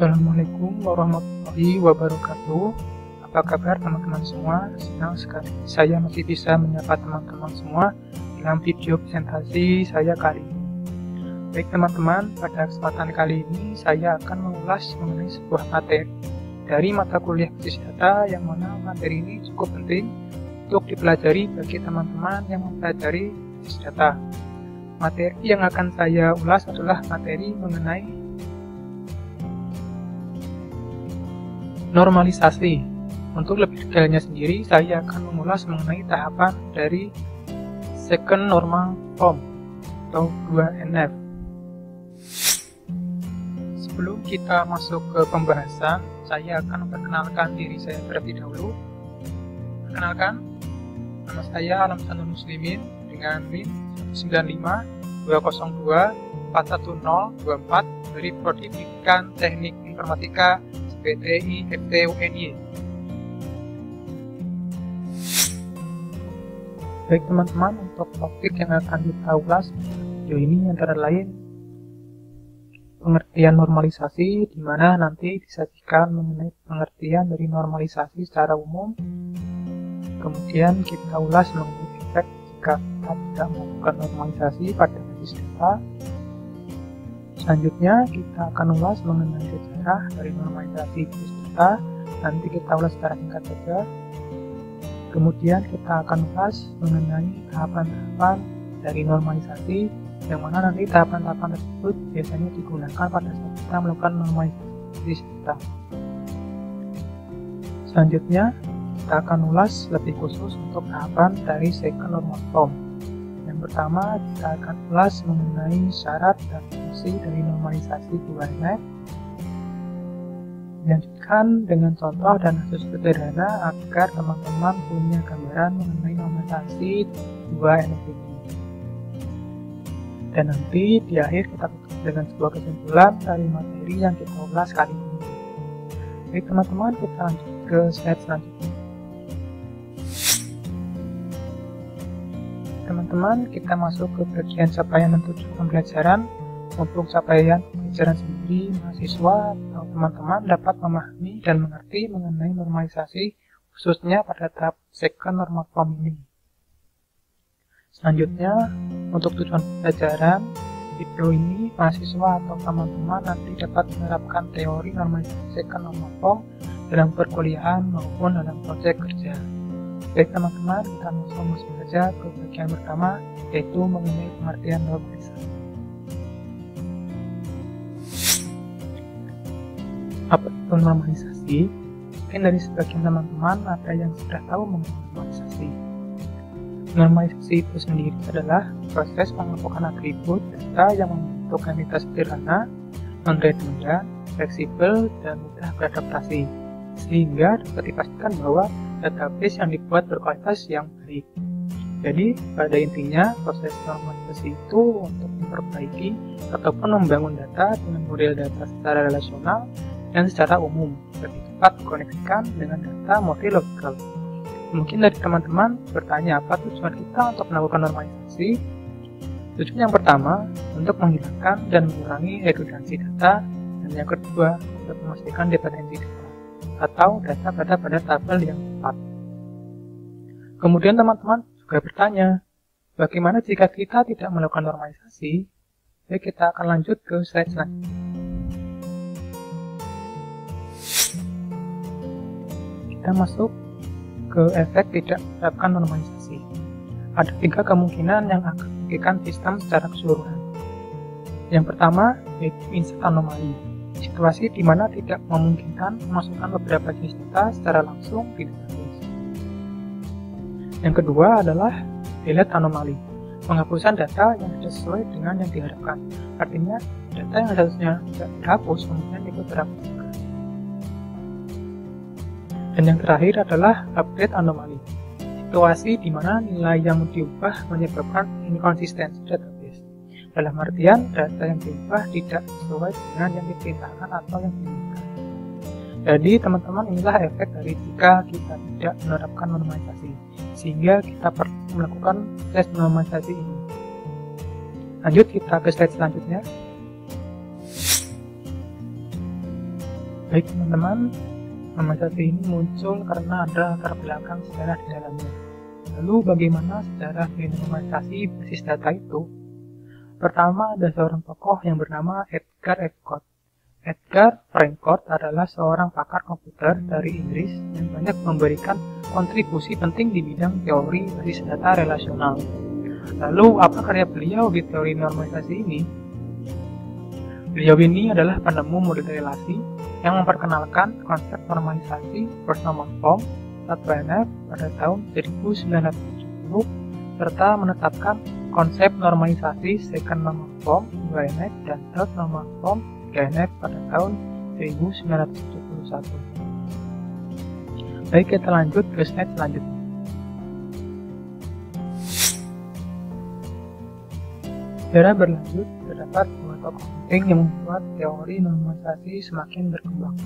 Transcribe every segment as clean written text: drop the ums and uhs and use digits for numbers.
Assalamualaikum warahmatullahi wabarakatuh. Apa kabar teman-teman semua? Senang sekali saya masih bisa menyapa teman-teman semua dalam video presentasi saya kali ini. Baik teman-teman, pada kesempatan kali ini saya akan mengulas mengenai sebuah materi dari mata kuliah basis data, yang mana materi ini cukup penting untuk dipelajari bagi teman-teman yang mempelajari basis data. Materi yang akan saya ulas adalah materi mengenai normalisasi. Untuk lebih detailnya sendiri, saya akan mengulas mengenai tahapan dari Second Normal Form atau 2NF. Sebelum kita masuk ke pembahasan, saya akan memperkenalkan diri saya terlebih dahulu. Perkenalkan, nama saya Alam Sanul Muslimin dengan NIM 95202411024 dari Prodi Pendidikan Teknik Informatika PTI FTUNY. Baik teman-teman, untuk topik yang akan kita ulas video ini antara lain pengertian normalisasi, di mana nanti disajikan mengenai pengertian dari normalisasi secara umum. Kemudian kita ulas mengenai efek jika kita tidak melakukan normalisasi pada basis data. Selanjutnya kita akan ulas mengenai sejarah dari normalisasi basis data. Nanti kita ulas secara singkat saja. Kemudian kita akan ulas mengenai tahapan-tahapan dari normalisasi, yang mana nanti tahapan-tahapan tersebut biasanya digunakan pada saat kita melakukan normalisasi basis data. Selanjutnya kita akan ulas lebih khusus untuk tahapan dari Second Normal Form. Pertama, kita akan ulas mengenai syarat dan fungsi dari normalisasi 2NF. Dilanjutkan dengan contoh dan kasus sederhana agar teman-teman punya gambaran mengenai normalisasi 2NF ini. Dan nanti di akhir kita tutup dengan sebuah kesimpulan dari materi yang kita ulas kali ini. Baik teman-teman, kita lanjut ke slide selanjutnya. Teman-teman, kita masuk ke bagian capaian dan tujuan pembelajaran. Untuk capaian pembelajaran sendiri, mahasiswa atau teman-teman dapat memahami dan mengerti mengenai normalisasi, khususnya pada tahap Second Normal Form ini. Selanjutnya, untuk tujuan pembelajaran video ini, mahasiswa atau teman-teman nanti dapat menerapkan teori normalisasi Second Normal Form dalam perkuliahan maupun dalam proyek kerja. Baik teman-teman, kita langsung masuk saja ke bagian pertama, yaitu mengenai pengertian normalisasi. Apa itu normalisasi? Mungkin dari sebagian teman-teman ada yang sudah tahu mengenai normalisasi. Normalisasi itu sendiri adalah proses pengelompokan atribut data yang membentuk entitas sederhana, non-redundant, fleksibel, dan mudah beradaptasi, sehingga dapat dipastikan bahwa database yang dibuat berkualitas yang baik. Jadi, pada intinya, proses normalisasi itu untuk memperbaiki ataupun membangun data dengan model data secara relasional dan secara umum, lebih tepat dikoneksikan dengan data model logikal. Mungkin dari teman-teman bertanya, apa tujuan kita untuk melakukan normalisasi? Tujuan yang pertama, untuk menghilangkan dan mengurangi redundansi data, dan yang kedua, untuk memastikan dependensi data atau data berada pada tabel yang tepat. Kemudian teman-teman juga bertanya, bagaimana jika kita tidak melakukan normalisasi? Baik, kita akan lanjut ke slide selanjutnya. Kita masuk ke efek tidak menerapkan normalisasi. Ada 3 kemungkinan yang akan merugikan sistem secara keseluruhan. Yang pertama, yaitu insert anomali. Situasi di mana tidak memungkinkan memasukkan beberapa jenis data secara langsung di database. Yang kedua adalah delete anomali, penghapusan data yang tidak sesuai dengan yang diharapkan. Artinya, data yang seharusnya tidak dihapus kemudian ikut terhapus. Dan yang terakhir adalah update anomali, situasi di mana nilai yang diubah menyebabkan inkonsistensi database. Dalam artian, data yang diubah tidak sesuai dengan yang diperintahkan atau yang diinginkan. Jadi, teman-teman, inilah efek dari jika kita tidak menerapkan normalisasi, sehingga kita perlu melakukan tes normalisasi ini. Lanjut kita ke slide selanjutnya. Baik teman-teman, normalisasi ini muncul karena ada latar belakang sejarah di dalamnya. Lalu bagaimana sejarah dari normalisasi basis data itu? Pertama, ada seorang tokoh yang bernama Edgar Apcock. Edgar Apcock adalah seorang pakar komputer dari Inggris yang banyak memberikan kontribusi penting di bidang teori basis data relasional. Lalu, apa karya beliau di teori normalisasi ini? Beliau ini adalah penemu model relasi yang memperkenalkan konsep normalisasi first normal form 1NF pada tahun 1970 serta menetapkan konsep normalisasi second normal form 2NF dan third normal form 3NF pada tahun 1971. Baik, kita lanjut ke slide selanjutnya. Secara berlanjut, terdapat dua tokoh penting yang membuat teori normalisasi semakin berkembang,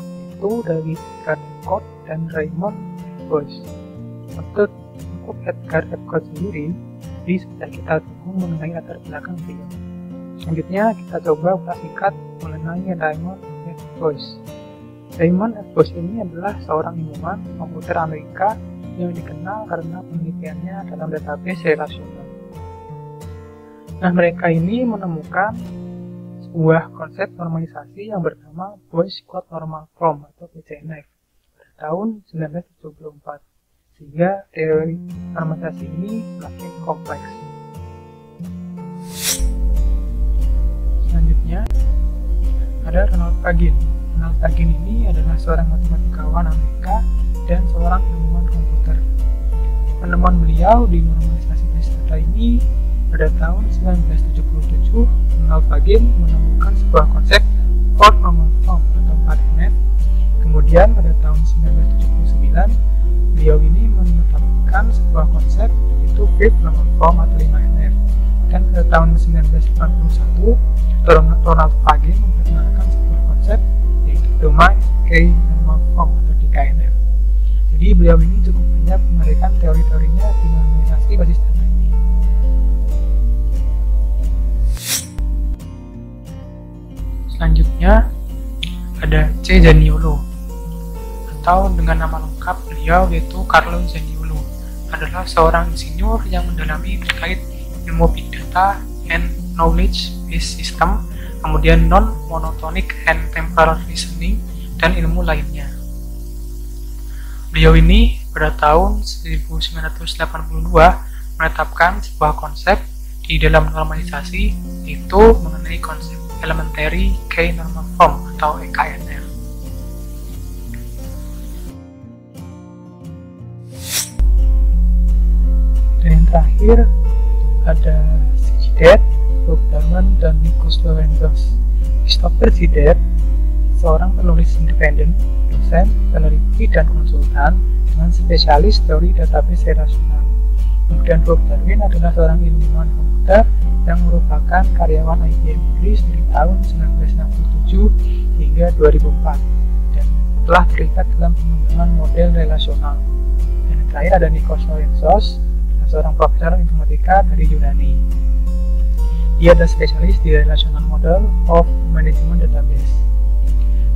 yaitu David Apcock dan Raymond Boyce. Untuk Edgar Apcock sendiri, jadi sudah kita tahu mengenai latar belakang beliau. Selanjutnya kita coba ulas singkat mengenai Raymond Boyce. Raymond Boyce ini adalah seorang ilmuwan komputer Amerika yang dikenal karena penelitiannya dalam database relasional. Nah, mereka ini menemukan sebuah konsep normalisasi yang bernama Boyce Code Normal Form atau BCNF pada tahun 1974, sehingga teori normalisasi ini semakin kompleks. Selanjutnya, ada Ronald Fagin. Ronald Fagin ini adalah seorang matematikawan Amerika dan seorang ilmuwan komputer. Penemuan beliau di normalisasi basis data ini pada tahun 1977, Ronald Fagin menemukan sebuah konsep fourth normal form atau 4NF. Kemudian pada tahun 1979, beliau ini menetapkan sebuah konsep yaitu fifth normal form atau 5NF. Dan pada tahun 1981, Ronald Fagin memperkenalkan sebuah konsep yaitu domain K normal form atau DKNF. Jadi beliau ini cukup banyak memberikan teori-teorinya di normalisasi basis data ini. Selanjutnya ada C. Zaniolo, atau dengan nama lengkap beliau yaitu Carlo Zaniolo, adalah seorang insinyur yang mendalami terkait ilmu big data and knowledge based system, kemudian non-monotonic and temporal reasoning, dan ilmu lainnya. Beliau ini pada tahun 1982 menetapkan sebuah konsep di dalam normalisasi, yaitu mengenai konsep elementary K normal form atau EKNF. Dan yang terakhir ada Zdeněk Bogdanov dan Nikos Lorentzos. Christopher Zdeněk, seorang penulis independen, dosen, peneliti, dan konsultan dengan spesialis teori database relasional. Kemudian Bob Darwin adalah seorang ilmuwan komputer yang merupakan karyawan IBM Inggris dari tahun 1967 hingga 2004 dan telah terlibat dalam pengembangan model relasional. Dan yang terakhir ada Nikos Lorentzos, seorang profesor informatika dari Yunani. Dia adalah spesialis di Relational Model of Management Database.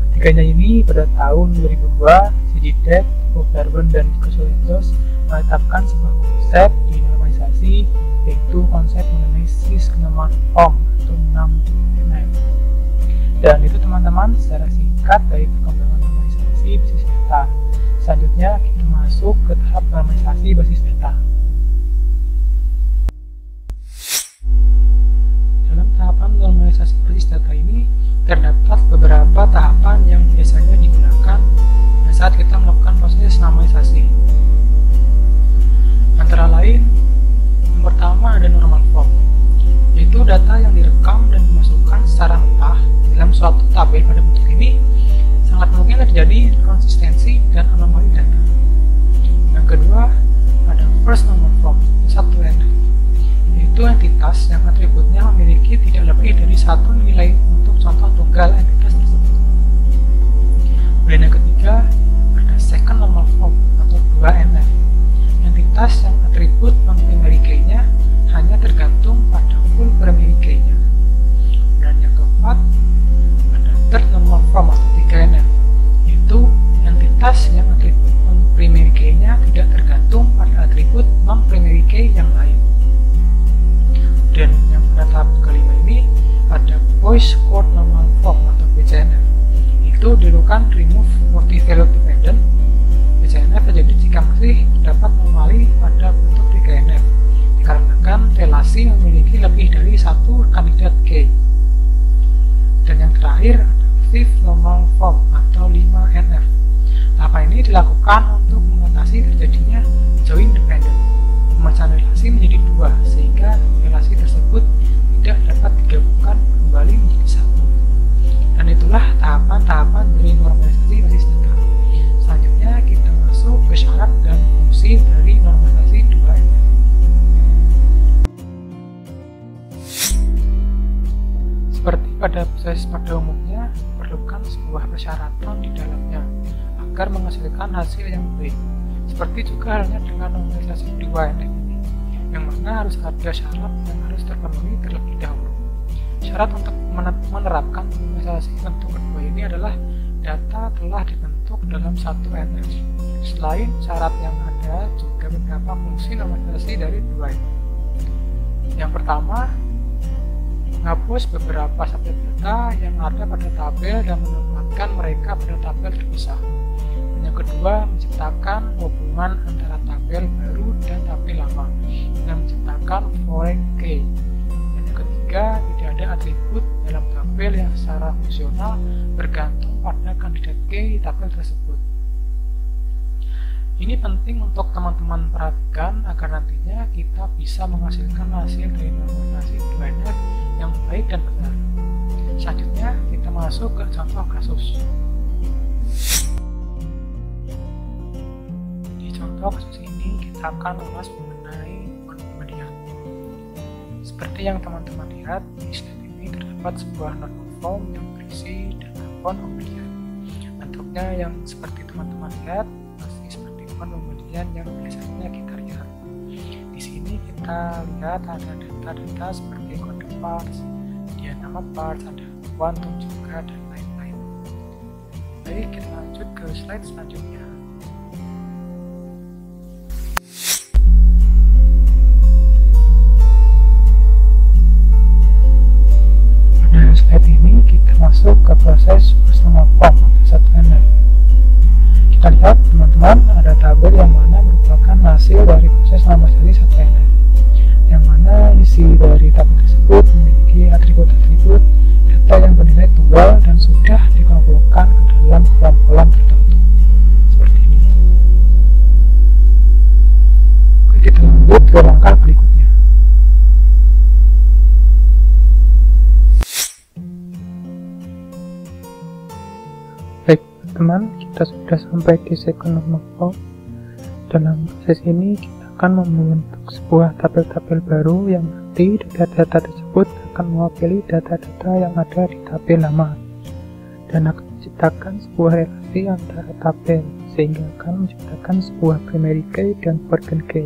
Ketiganya ini pada tahun 2002, Zdeněk, Bob Darwin, dan Nikos Lorentzos menetapkan sebuah konsep di normalisasi, yaitu konsep mengenai normal form atau 6NF. Dan itu teman-teman secara singkat dari perkembangan normalisasi basis data. Selanjutnya kita masuk ke tahap normalisasi basis data. Dalam tahapan normalisasi basis data ini terdapat beberapa tahapan yang biasanya digunakan pada saat kita melakukan proses normalisasi. Antara lain, yang pertama ada normal form, yaitu data yang direkam dan dimasukkan secara mentah dalam suatu tabel. Pada bentuk ini sangat mungkin terjadi konsistensi dan anomali data. Yang kedua ada first normal form 1NF, yaitu entitas yang atributnya memiliki tidak lebih dari satu nilai untuk contoh tunggal entitas tersebut. Kemudian yang ketiga ada second normal form atau 2NF, entitas yang atribut non-primary key-nya hanya tergantung pada full primary key-nya. Dan yang keempat ada third normal form atau 3 Voice Code Normal Form atau VCNF itu dilakukan remove multi-value dependent VCNF terjadi jika masih terdapat anomali pada bentuk VCNF dikarenakan relasi memiliki lebih dari satu kandidat K. Dan yang terakhir ada Fifth Normal Form atau 5NF. Tahapan ini dilakukan untuk mengatasi terjadinya join dependent, memecahan relasi menjadi dua sehingga relasi tersebut tidak dapat digabungkan kembali menjadi satu. Dan itulah tahapan-tahapan dari normalisasi basis data. Selanjutnya kita masuk ke syarat dan fungsi dari normalisasi 2NF. Seperti pada proses pada umumnya, diperlukan sebuah persyaratan di dalamnya agar menghasilkan hasil yang baik. Seperti juga halnya dengan normalisasi 2NF ini, yang mana harus ada syarat yang harus terpenuhi terlebih dahulu. Syarat untuk menerapkan normalisasi bentuk kedua ini adalah data telah dibentuk dalam satu NF. Selain syarat yang ada, juga beberapa fungsi normalisasi dari 2NF. Yang pertama, menghapus beberapa subset data yang ada pada tabel dan menempatkan mereka pada tabel terpisah. Yang kedua, menciptakan hubungan antara tabel baru dan tabel lama dengan menciptakan foreign key. Dan yang ketiga, tidak ada atribut dalam tabel yang secara fungsional bergantung pada kandidat key tabel tersebut. Ini penting untuk teman-teman perhatikan agar nantinya kita bisa menghasilkan hasil dari normalisasi 2NF yang baik dan benar. Selanjutnya kita masuk ke contoh kasus. Di contoh kasus ini kita akan membahas mengenai pembedian. Seperti yang teman-teman lihat di slide ini terdapat sebuah normal form yang berisi data akun pembelian. Bentuknya yang seperti teman-teman lihat masih seperti akun pembelian yang biasanya kita lihat. Di sini kita lihat ada data-data seperti kode parts, dia nama parts, ada quantum juga dan lain-lain. Baik, kita lanjut ke slide selanjutnya. Pada slide ini kita masuk ke proses bersama form atau 1NF. Kita lihat teman-teman ada tabel yang mana merupakan hasil dari proses normalisasi 1NF, yang mana isi dari tabel tersebut memiliki atribut-atribut data yang bernilai tunggal dan sudah dikelompokkan ke dalam kolom-kolom tertentu seperti ini. Oke, kita lanjut ke langkah berikutnya. Baik teman, kita sudah sampai di second normal form. Dalam proses ini kita akan membentuk sebuah tabel-tabel baru yang nanti data-data tersebut akan mewakili data-data yang ada di tabel lama dan akan menciptakan sebuah relasi antara tabel sehingga akan menciptakan sebuah primary key dan foreign key.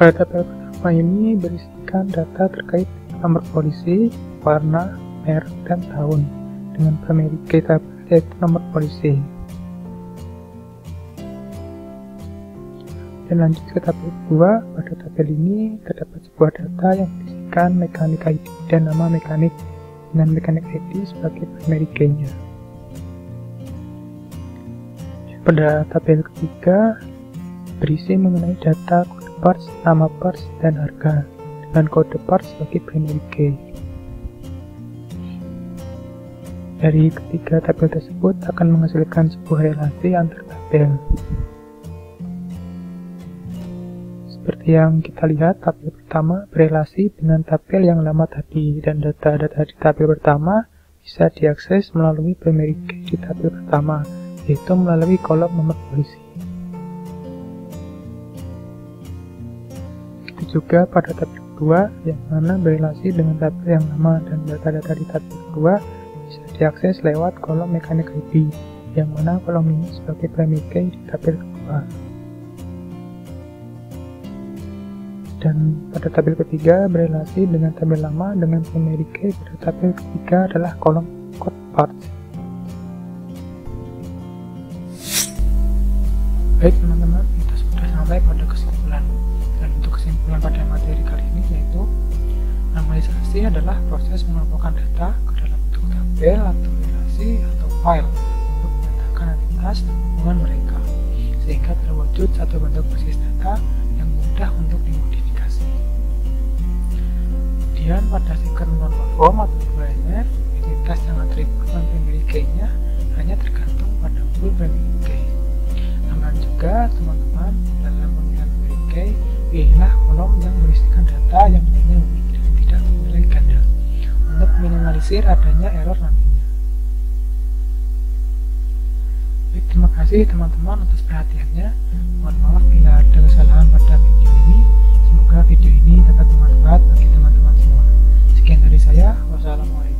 Pada tabel pertama ini berisikan data terkait nomor polisi, warna, merek, dan tahun dengan primary key tabel yaitu nomor polisi. Dan lanjut ke tabel kedua. Pada tabel ini terdapat sebuah data yang berisikan mekanik ID dan nama mekanik dengan mekanik ID sebagai primary key-nya. Pada tabel ketiga berisi mengenai data kode parts, nama parts, dan harga dengan kode parts sebagai primary key. Dari ketiga tabel tersebut akan menghasilkan sebuah relasi antar tabel. Seperti yang kita lihat, tabel pertama berelasi dengan tabel yang lama tadi, dan data-data di tabel pertama bisa diakses melalui primary key di tabel pertama, yaitu melalui kolom nomor polisi. Itu juga pada tabel kedua, yang mana berelasi dengan tabel yang lama, dan data-data di tabel kedua bisa diakses lewat kolom mekanik ID, yang mana kolom ini sebagai primary key di tabel kedua. Dan pada tabel ketiga berelasi dengan tabel lama dengan primary key pada tabel ketiga adalah kolom code parts. Baik teman-teman, kita sudah sampai pada kesimpulan. Dan untuk kesimpulan pada materi kali ini yaitu normalisasi Minimalisasi adalah proses mengelompokkan data ke dalam bentuk tabel atau relasi atau file untuk menyatakan entitas dan hubungan mereka, sehingga terwujud satu bentuk basis data yang mudah untuk dimodifikasi. Kemudian pada second non-perform atau 2NF, entitas yang atribut non-primary key-nya hanya tergantung pada full primary key. Aman juga teman-teman, dalam pemilihan primary key, pilihlah kolom yang berisikan data yang nilainya unik dan tidak bernilai ganda untuk minimalisir adanya error nantinya. Baik, terima kasih teman-teman atas perhatiannya. Mohon maaf bila ada kesalahan pada video ini. Semoga video ini dapat bermanfaat bagi teman-teman semua. Sekian dari saya. Wassalamualaikum.